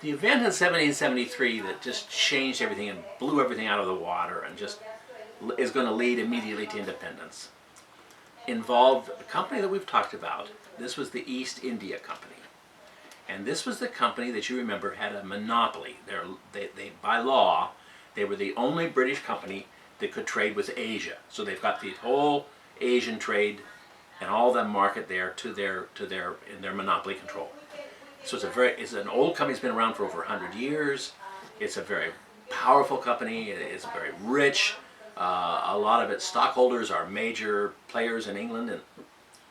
The event in 1773 that just changed everything and blew everything out of the water and just is going to lead immediately to independence involved a company that we've talked about. This was the East India Company. And this was the company that you remember had a monopoly. By law, they were the only British company that could trade with Asia. So they've got the whole Asian trade and all the market there in their monopoly control. So it's an old company that's been around for over 100 years. It's a very powerful company. It's very rich. A lot of its stockholders are major players in England, and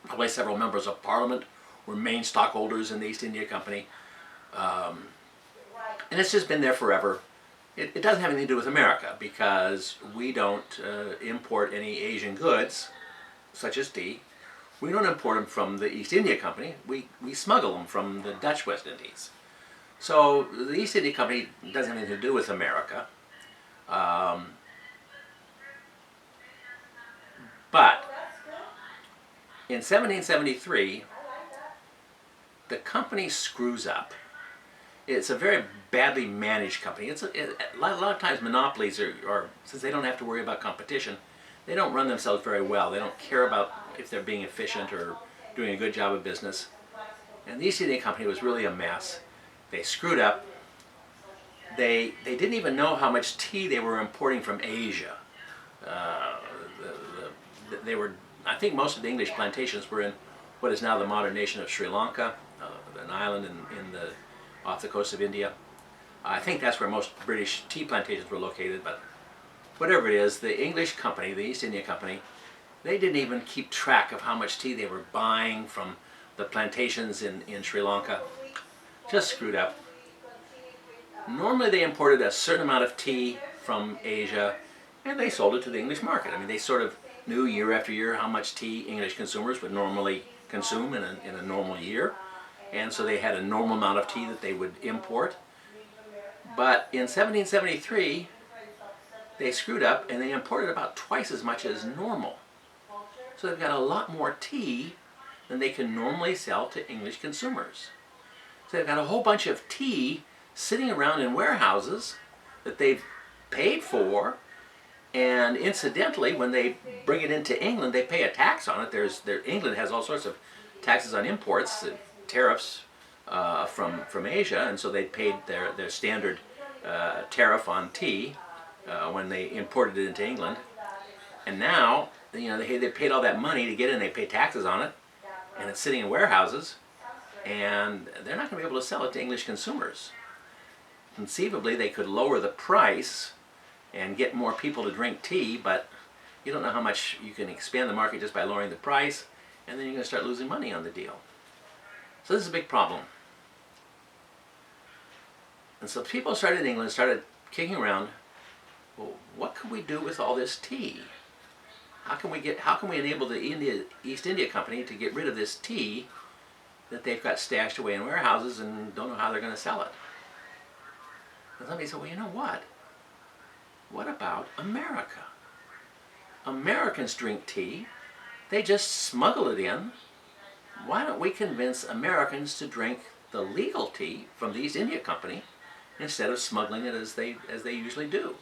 probably several members of Parliament were main stockholders in the East India Company. And it's just been there forever. It doesn't have anything to do with America because we don't import any Asian goods, such as tea. We don't import them from the East India Company. We smuggle them from the Dutch West Indies. So the East India Company doesn't have anything to do with America. But in 1773, the company screws up. It's a very badly managed company. A lot of times monopolies are, since they don't have to worry about competition, they don't run themselves very well. They don't care about if they're being efficient or doing a good job of business. And the East India Company was really a mess. They screwed up. They didn't even know how much tea they were importing from Asia. I think most of the English plantations were in what is now the modern nation of Sri Lanka, an island off the coast of India. I think that's where most British tea plantations were located, but whatever it is, the English company, the East India Company, they didn't even keep track of how much tea they were buying from the plantations in Sri Lanka. Just screwed up. Normally they imported a certain amount of tea from Asia and they sold it to the English market. I mean, they sort of knew year after year how much tea English consumers would normally consume in a normal year. And so they had a normal amount of tea that they would import. But in 1773, they screwed up and they imported about twice as much as normal. So they've got a lot more tea than they can normally sell to English consumers. So they've got a whole bunch of tea sitting around in warehouses that they've paid for, and incidentally, when they bring it into England, they pay a tax on it. England has all sorts of taxes on imports, tariffs from Asia, and so they paid their standard tariff on tea when they imported it into England. And now, they paid all that money to get it, and they pay taxes on it, and it's sitting in warehouses, and they're not going to be able to sell it to English consumers. Conceivably, they could lower the price and get more people to drink tea, but you don't know how much you can expand the market just by lowering the price, and then you're going to start losing money on the deal. So this is a big problem. And so people started in England, started kicking around, well, what can we do with all this tea? How can we enable the East India Company to get rid of this tea that they've got stashed away in warehouses and don't know how they're going to sell it? And somebody said, well, you know what? What about America? Americans drink tea. They just smuggle it in. Why don't we convince Americans to drink the legal tea from the East India Company instead of smuggling it as they usually do?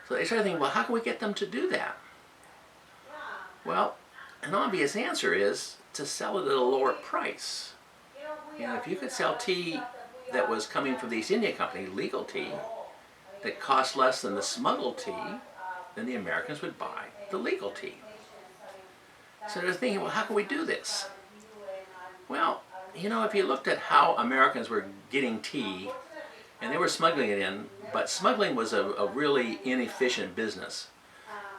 So they started thinking, well, how can we get them to do that? Well, an obvious answer is to sell it at a lower price. If you could sell tea that was coming from the East India Company, legal tea, that cost less than the smuggled tea, then the Americans would buy the legal tea. So they're thinking, well, how can we do this? Well, if you looked at how Americans were getting tea, and they were smuggling it in, but smuggling was a really inefficient business.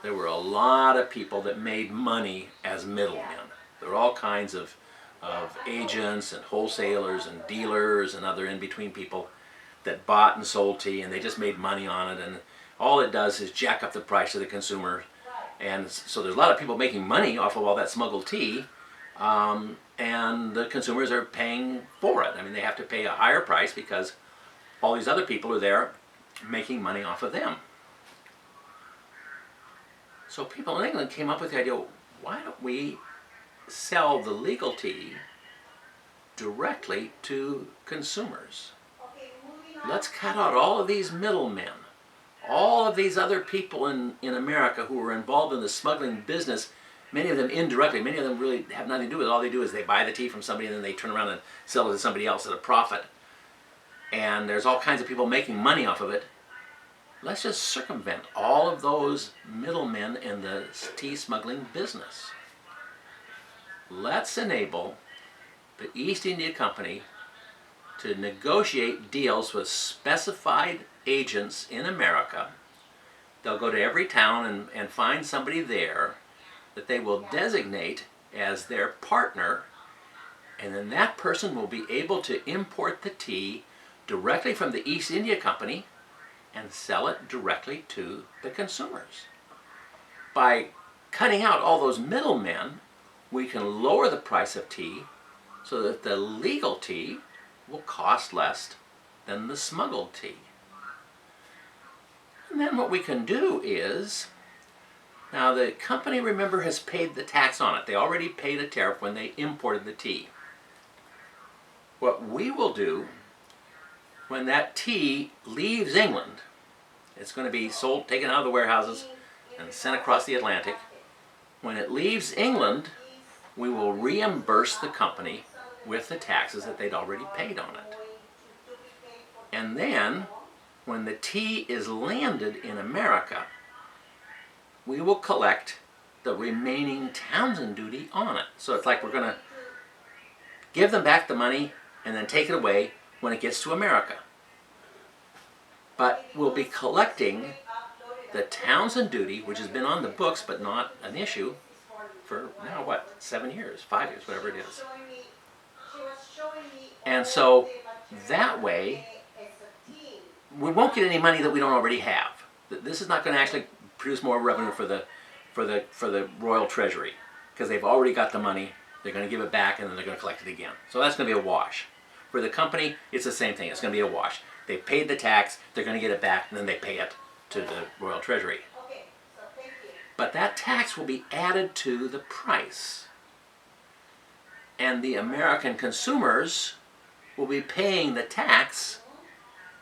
There were a lot of people that made money as middlemen. There were all kinds of agents and wholesalers and dealers and other in-between people that bought and sold tea, and they just made money on it, and all it does is jack up the price to the consumer. And so there's a lot of people making money off of all that smuggled tea, and the consumers are paying for it. I mean, they have to pay a higher price because all these other people are there making money off of them. So people in England came up with the idea, why don't we sell the legal tea directly to consumers. Let's cut out all of these middlemen, all of these other people in America who are involved in the smuggling business, many of them indirectly, many of them really have nothing to do with it. All they do is they buy the tea from somebody and then they turn around and sell it to somebody else at a profit. And there's all kinds of people making money off of it. Let's just circumvent all of those middlemen in the tea smuggling business. Let's enable the East India Company to negotiate deals with specified agents in America. They'll go to every town and find somebody there that they will designate as their partner, and then that person will be able to import the tea directly from the East India Company and sell it directly to the consumers. By cutting out all those middlemen, we can lower the price of tea so that the legal tea will cost less than the smuggled tea. And then what we can do is, now the company, remember, has paid the tax on it. They already paid a tariff when they imported the tea. What we will do, when that tea leaves England, it's going to be sold, taken out of the warehouses and sent across the Atlantic. When it leaves England, we will reimburse the company with the taxes that they'd already paid on it. And then, when the tea is landed in America, we will collect the remaining Townsend duty on it. So it's like we're going to give them back the money and then take it away when it gets to America. But we'll be collecting the Townsend duty, which has been on the books but not an issue, for now, what, 7 years, 5 years, whatever it is. And so that way, we won't get any money that we don't already have. This is not going to actually produce more revenue for the Royal Treasury, because they've already got the money. They're going to give it back and then they're going to collect it again. So that's going to be a wash. For the company, it's the same thing. It's going to be a wash. They paid the tax, they're going to get it back, and then they pay it to the Royal Treasury. But that tax will be added to the price. And the American consumers will be paying the tax,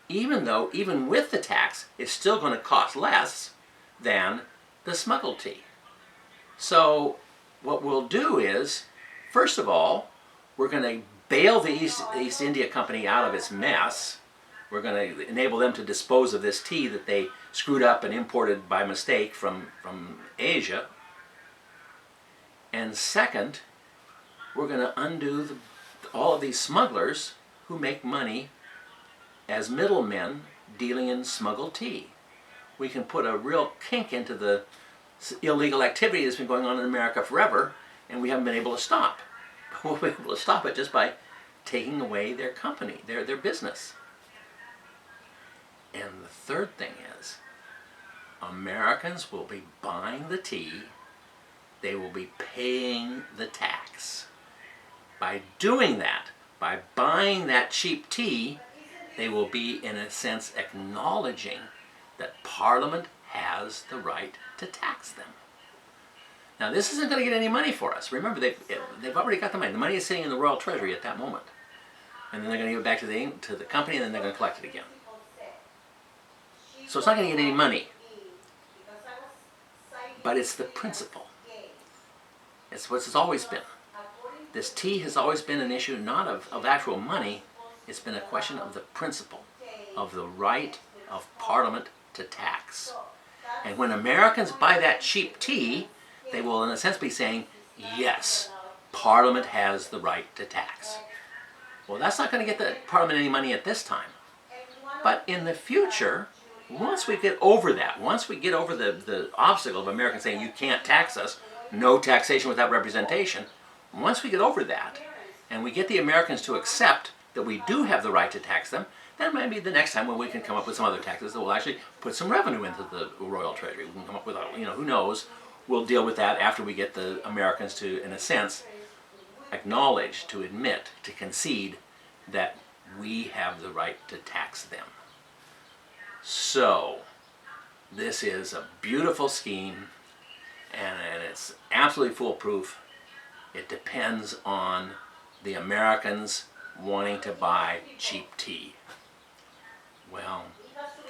even though, even with the tax, it's still going to cost less than the smuggled tea. So what we'll do is, first of all, we're going to bail the East India Company out of its mess. We're going to enable them to dispose of this tea that they screwed up and imported by mistake from Asia. And second, we're going to undo all of these smugglers who make money as middlemen dealing in smuggled tea. We can put a real kink into the illegal activity that's been going on in America forever, and we haven't been able to stop. We'll be able to stop it just by taking away their company, their business. And the third thing is, Americans will be buying the tea, they will be paying the tax. By doing that, by buying that cheap tea, they will be, in a sense, acknowledging that Parliament has the right to tax them. Now, this isn't going to get any money for us. Remember, they've already got the money. The money is sitting in the Royal Treasury at that moment. And then they're going to give it back to the company, and then they're going to collect it again. So it's not going to get any money. But it's the principle. It's what it's always been. This tea has always been an issue not of actual money. It's been a question of the principle, of the right of Parliament to tax. And when Americans buy that cheap tea, they will in a sense be saying, yes, Parliament has the right to tax. Well, that's not going to get the Parliament any money at this time. But in the future, once we get over that, once we get over the obstacle of Americans saying you can't tax us, no taxation without representation, once we get over that, and we get the Americans to accept that we do have the right to tax them, then maybe the next time when we can come up with some other taxes that will actually put some revenue into the Royal Treasury. We can come up with, who knows, we'll deal with that after we get the Americans to, in a sense, acknowledge, to admit, to concede that we have the right to tax them. So, this is a beautiful scheme, and it's absolutely foolproof. It depends on the Americans wanting to buy cheap tea. Well,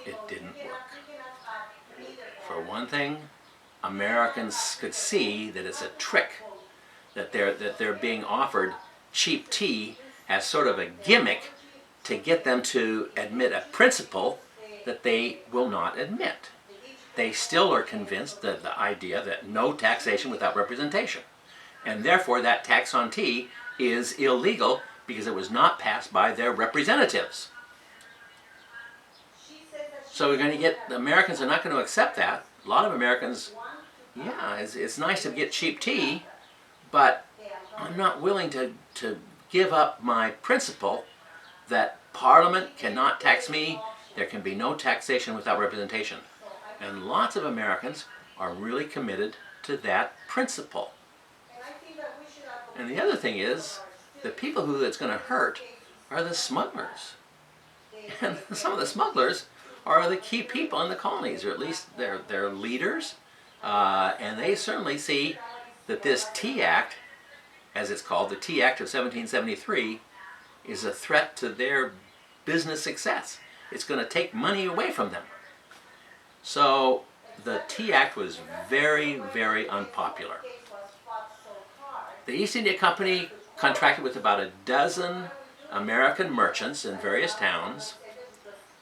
it didn't work. For one thing, Americans could see that it's a trick, that they're being offered cheap tea as sort of a gimmick to get them to admit a principle that they will not admit. They still are convinced that the idea that no taxation without representation, and therefore that tax on tea is illegal because it was not passed by their representatives. So we're going to get, the Americans are not going to accept that. A lot of Americans, yeah, it's nice to get cheap tea, but I'm not willing to give up my principle that Parliament cannot tax me, there can be no taxation without representation. And lots of Americans are really committed to that principle. And the other thing is, the people who it's going to hurt are the smugglers. And some of the smugglers are the key people in the colonies, or at least they're leaders. And they certainly see that this Tea Act, as it's called, the Tea Act of 1773, is a threat to their business success. It's going to take money away from them. So the Tea Act was very, very unpopular. The East India Company contracted with about a dozen American merchants in various towns,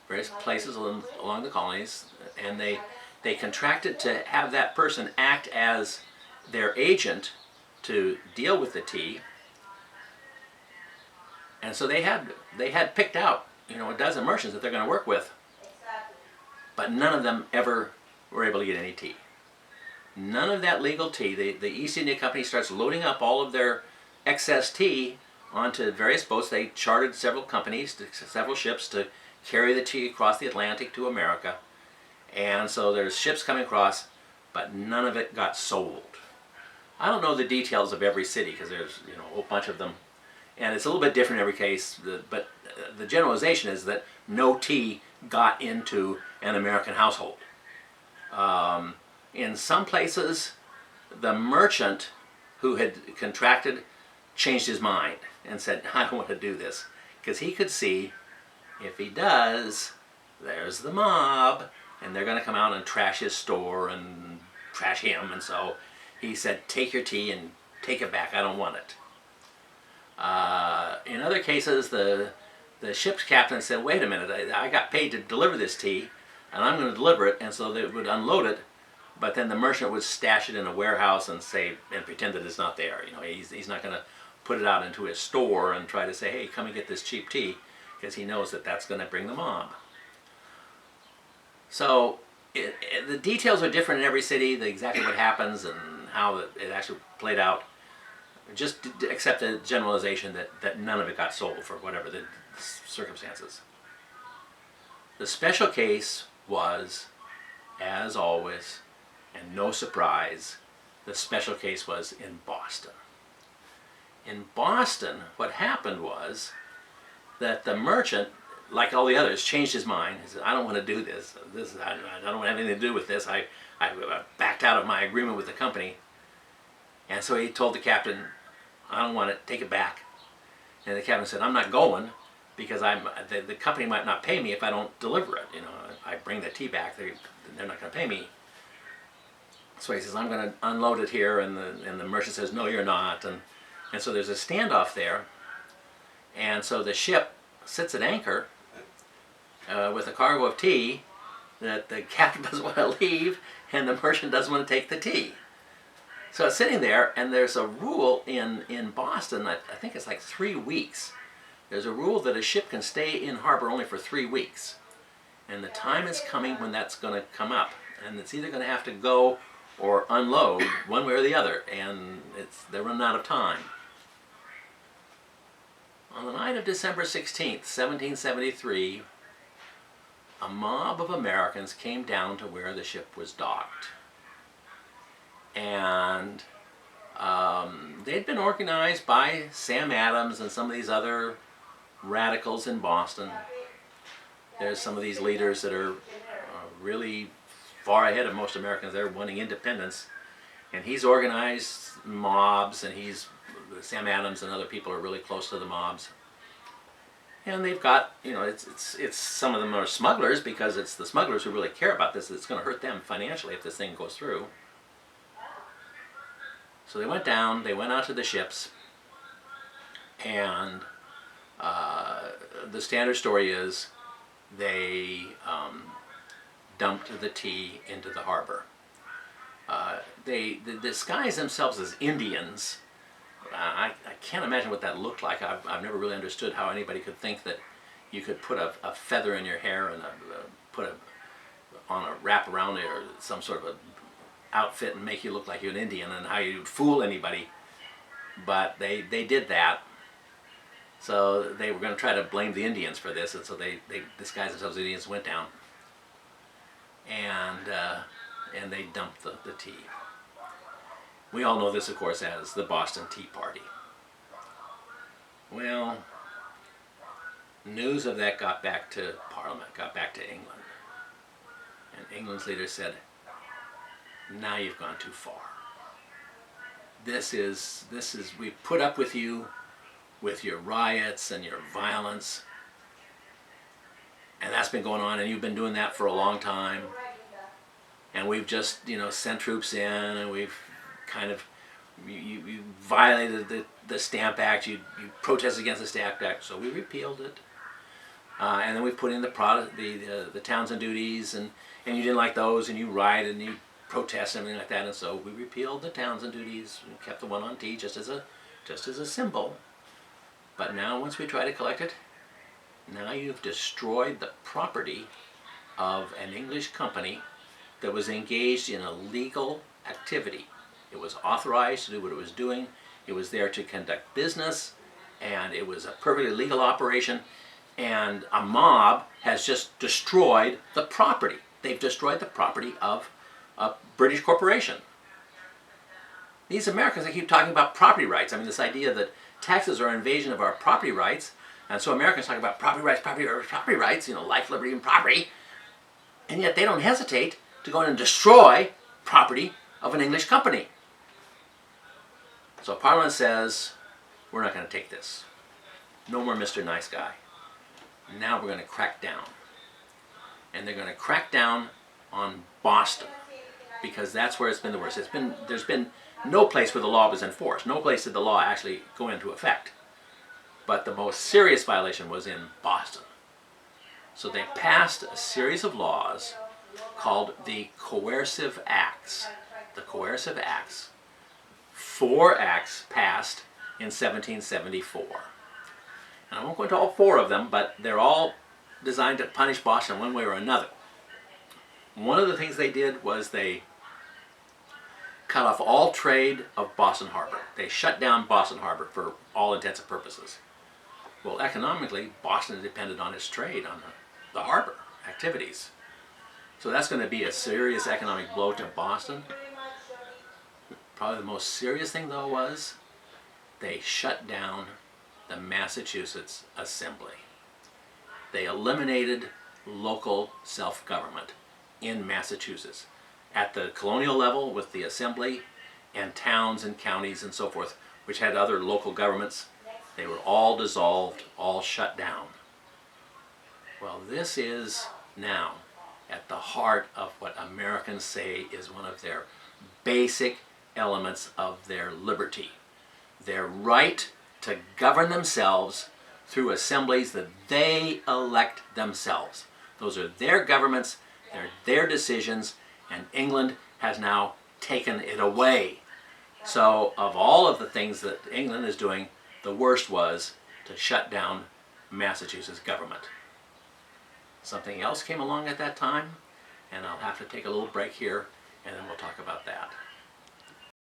various places along the colonies, and they contracted to have that person act as their agent to deal with the tea. And so they had picked out, a dozen merchants that they're going to work with, but none of them ever were able to get any tea. None of that legal tea. The East India Company starts loading up all of their excess tea onto various boats. They chartered several companies, several ships to carry the tea across the Atlantic to America. And so there's ships coming across, but none of it got sold. I don't know the details of every city because there's a whole bunch of them. And it's a little bit different in every case, but the generalization is that no tea got into an American household. In some places, the merchant who had contracted changed his mind and said, I don't want to do this. Because he could see, if he does, there's the mob, and they're going to come out and trash his store and trash him. And so he said, take your tea and take it back. I don't want it. In other cases, the ship's captain said, wait a minute, I got paid to deliver this tea, and I'm going to deliver it, and so they would unload it, but then the merchant would stash it in a warehouse and pretend that it's not there. He's not going to put it out into his store and try to say, hey, come and get this cheap tea, because he knows that that's going to bring the mob. So the details are different in every city, exactly what happens and how it actually played out. Just accept the generalization that none of it got sold for whatever the circumstances. The special case was, as always, and no surprise, the special case was in Boston. In Boston, what happened was that the merchant, like all the others, changed his mind. He said, I don't want to do this. I don't want to have anything to do with this. I backed out of my agreement with the company. And so he told the captain, I don't want it, take it back. And the captain said, I'm not going because the company might not pay me if I don't deliver it. If I bring the tea back, they're not going to pay me. So he says, I'm going to unload it here, and the merchant says, no, you're not. And so there's a standoff there. And so the ship sits at anchor with a cargo of tea that the captain doesn't want to leave, and the merchant doesn't want to take the tea. So it's sitting there, and there's a rule in Boston, I think it's like 3 weeks. There's a rule that a ship can stay in harbor only for 3 weeks. And the time is coming when that's going to come up. And it's either going to have to go or unload, one way or the other. And they're running out of time. On the night of December 16th, 1773, a mob of Americans came down to where the ship was docked. And they'd been organized by Sam Adams and some of these other radicals in Boston. There's some of these leaders that are really far ahead of most Americans. They're wanting independence. And he's organized mobs, and he's Sam Adams and other people are really close to the mobs. And they've got, it's some of them are smugglers, because it's the smugglers who really care about this. It's going to hurt them financially if this thing goes through. So they went down, they went out to the ships, and the standard story is they dumped the tea into the harbor. They disguise themselves as Indians. I can't imagine what that looked like. I've never really understood how anybody could think that you could put a feather in your hair and on a wrap around it, or some sort of a outfit, and make you look like you're an Indian, and how you'd fool anybody. But they did that. So they were going to try to blame the Indians for this, and so they disguised themselves as Indians, went down, and they dumped the tea. We all know this, of course, as the Boston Tea Party. Well, news of that got back to Parliament, got back to England. And England's leader said, now you've gone too far. This is, we put up with you, with your riots and your violence. And that's been going on, and you've been doing that for a long time. And we've just, sent troops in, and we've kind of, you violated the Stamp Act, you protested against the Stamp Act, so we repealed it. And then we put in the towns and duties, and you didn't like those, and you rioted, and you protested, and everything like that, and so we repealed the towns and duties, and kept the one on tea just as a symbol. But now, once we try to collect it, now you've destroyed the property of an English company that was engaged in a legal activity. It was authorized to do what it was doing. It was there to conduct business, and it was a perfectly legal operation. And a mob has just destroyed the property. They've destroyed the property of a British corporation. These Americans, they keep talking about property rights. I mean, this idea that taxes are an invasion of our property rights, and so Americans talk about property rights, life, liberty, and property, and yet they don't hesitate to go in and destroy property of an English company. So Parliament says, we're not going to take this. No more Mr. Nice Guy. Now we're going to crack down. And they're going to crack down on Boston, because that's where it's been the worst. There's been no place where the law was enforced. No place did the law actually go into effect. But the most serious violation was in Boston. So they passed a series of laws called the Coercive Acts. The Coercive Acts. 4 acts passed in 1774. And I won't go into all 4 of them, but they're all designed to punish Boston one way or another. One of the things they did was they cut off all trade of Boston Harbor. They shut down Boston Harbor for all intents and purposes. Well, economically, Boston depended on its trade, on the harbor activities. So that's going to be a serious economic blow to Boston. Probably the most serious thing, though, was they shut down the Massachusetts Assembly. They eliminated local self-government in Massachusetts. At the colonial level with the Assembly, and towns and counties and so forth, which had other local governments, they were all dissolved, all shut down. Well, this is now at the heart of what Americans say is one of their basic elements of their liberty. Their right to govern themselves through assemblies that they elect themselves. Those are their governments, they're their decisions, and England has now taken it away. So of all of the things that England is doing, the worst was to shut down Massachusetts government. Something else came along at that time, and I'll have to take a little break here, and then we'll talk about that.